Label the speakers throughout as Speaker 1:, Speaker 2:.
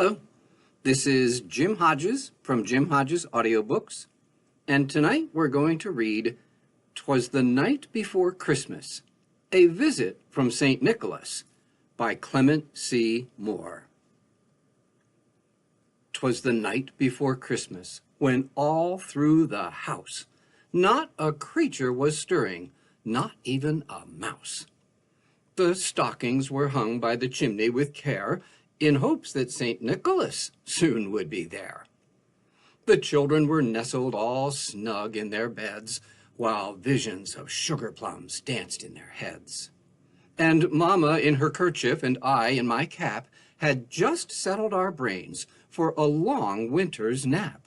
Speaker 1: Hello, this is Jim Hodges from Jim Hodges Audio Books, and tonight we're going to read "'Twas the Night Before Christmas, A Visit from St. Nicholas" by Clement C. Moore. 'Twas the night before Christmas, when all through the house not a creature was stirring, not even a mouse. The stockings were hung by the chimney with care, in hopes that St. Nicholas soon would be there. The children were nestled all snug in their beds, while visions of sugar plums danced in their heads. And Mamma in her kerchief and I in my cap had just settled our brains for a long winter's nap.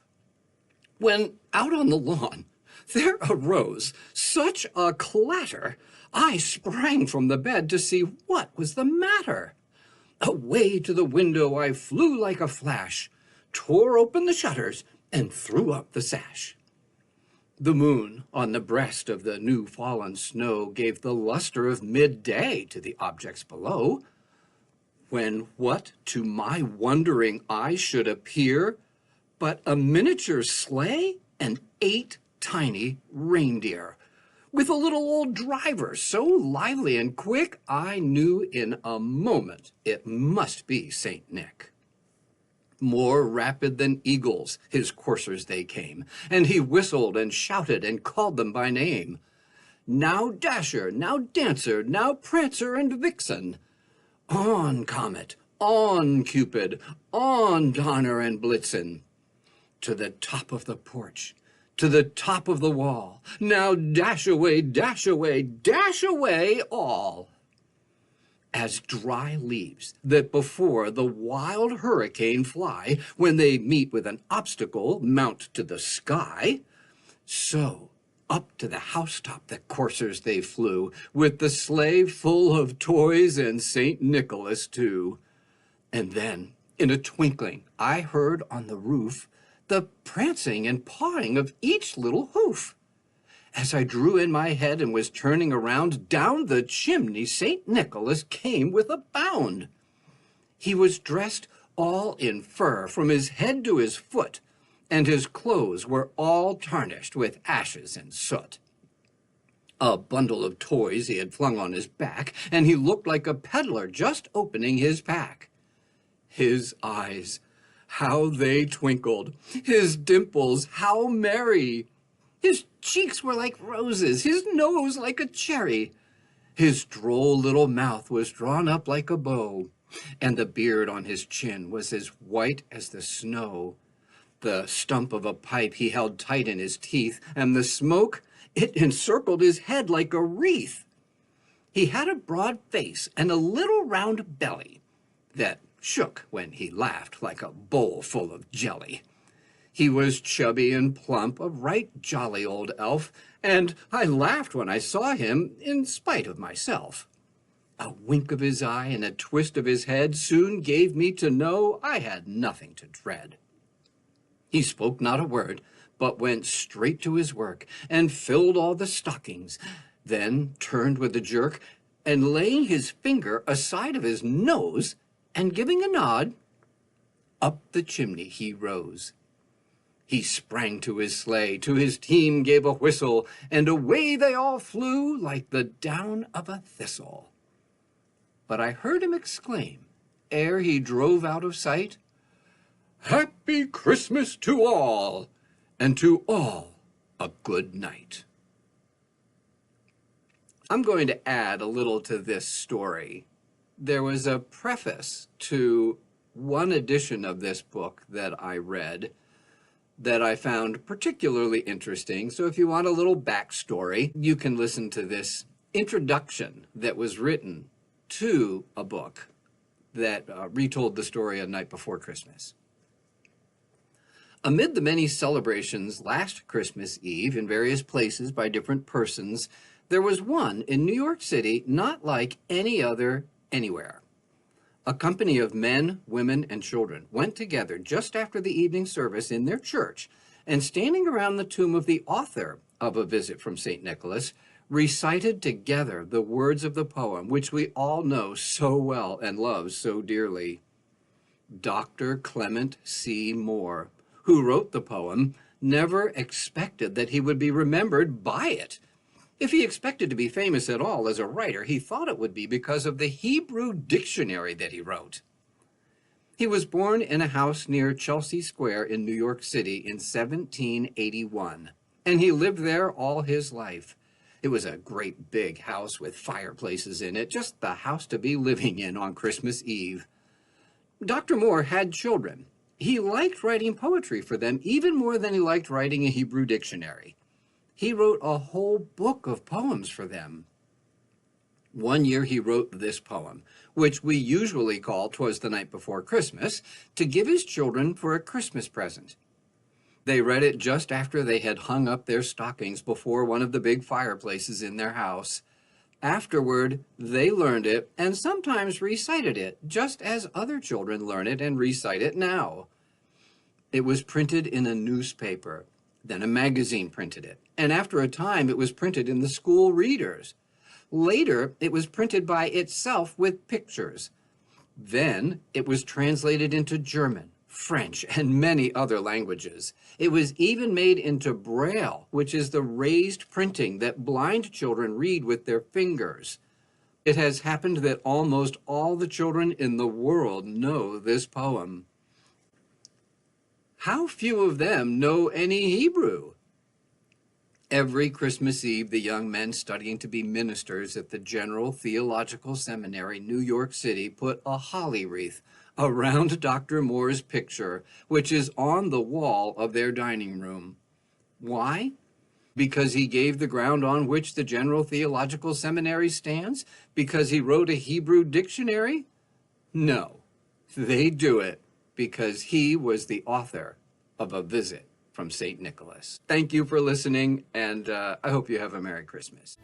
Speaker 1: When out on the lawn there arose such a clatter, I sprang from the bed to see what was the matter. Away to the window I flew like a flash, tore open the shutters, and threw up the sash. The moon on the breast of the new-fallen snow gave the luster of midday to the objects below, when what to my wondering eye should appear but a miniature sleigh and 8 tiny reindeer, with a little old driver so lively and quick, I knew in a moment it must be St. Nick. More rapid than eagles, his coursers they came, and he whistled and shouted and called them by name. Now Dasher, now Dancer, now Prancer and Vixen. On, Comet, on, Cupid, on, Donner and Blitzen. To the top of the porch, to the top of the wall. Now dash away, dash away, dash away all. As dry leaves that before the wild hurricane fly, when they meet with an obstacle, mount to the sky, so up to the housetop the coursers they flew, with the sleigh full of toys and St. Nicholas too. And then, in a twinkling, I heard on the roof the prancing and pawing of each little hoof. As I drew in my head and was turning around, down the chimney St. Nicholas came with a bound. He was dressed all in fur from his head to his foot, and his clothes were all tarnished with ashes and soot. A bundle of toys he had flung on his back, and he looked like a peddler just opening his pack. His eyes, how they twinkled, his dimples, how merry. His cheeks were like roses, his nose like a cherry. His droll little mouth was drawn up like a bow, and the beard on his chin was as white as the snow. The stump of a pipe he held tight in his teeth, and the smoke, it encircled his head like a wreath. He had a broad face and a little round belly that shook when he laughed like a bowl full of jelly. He was chubby and plump, a right jolly old elf, and I laughed when I saw him in spite of myself. A wink of his eye and a twist of his head soon gave me to know I had nothing to dread. He spoke not a word, but went straight to his work and filled all the stockings, then turned with a jerk, and laying his finger aside of his nose, and giving a nod, up the chimney he rose. He sprang to his sleigh, to his team gave a whistle, and away they all flew like the down of a thistle. But I heard him exclaim, ere he drove out of sight, "Happy Christmas to all, and to all a good night." I'm going to add a little to this story. There was a preface to one edition of this book that I read that I found particularly interesting. So if you want a little backstory, you can listen to this introduction that was written to a book that retold the story A Night Before Christmas. Amid the many celebrations last Christmas Eve in various places by different persons, there was one in New York City not like any other anywhere. A company of men, women, and children went together just after the evening service in their church, and standing around the tomb of the author of A Visit from St. Nicholas, recited together the words of the poem, which we all know so well and love so dearly. Dr. Clement C. Moore, who wrote the poem, never expected that he would be remembered by it. If he expected to be famous at all as a writer, he thought it would be because of the Hebrew dictionary that he wrote. He was born in a house near Chelsea Square in New York City in 1781, and he lived there all his life. It was a great big house with fireplaces in it, just the house to be living in on Christmas Eve. Dr. Moore had children. He liked writing poetry for them even more than he liked writing a Hebrew dictionary. He wrote a whole book of poems for them. One year he wrote this poem, which we usually call "'Twas the Night Before Christmas," to give his children for a Christmas present. They read it just after they had hung up their stockings before one of the big fireplaces in their house. Afterward, they learned it and sometimes recited it, just as other children learn it and recite it now. It was printed in a newspaper. Then a magazine printed it, and after a time it was printed in the school readers. Later, it was printed by itself with pictures. Then it was translated into German, French, and many other languages. It was even made into Braille, which is the raised printing that blind children read with their fingers. It has happened that almost all the children in the world know this poem. How few of them know any Hebrew? Every Christmas Eve, the young men studying to be ministers at the General Theological Seminary, New York City, put a holly wreath around Dr. Moore's picture, which is on the wall of their dining room. Why? Because he gave the ground on which the General Theological Seminary stands? Because he wrote a Hebrew dictionary? No, they do it because he was the author of A Visit from St. Nicholas. Thank you for listening, and I hope you have a Merry Christmas.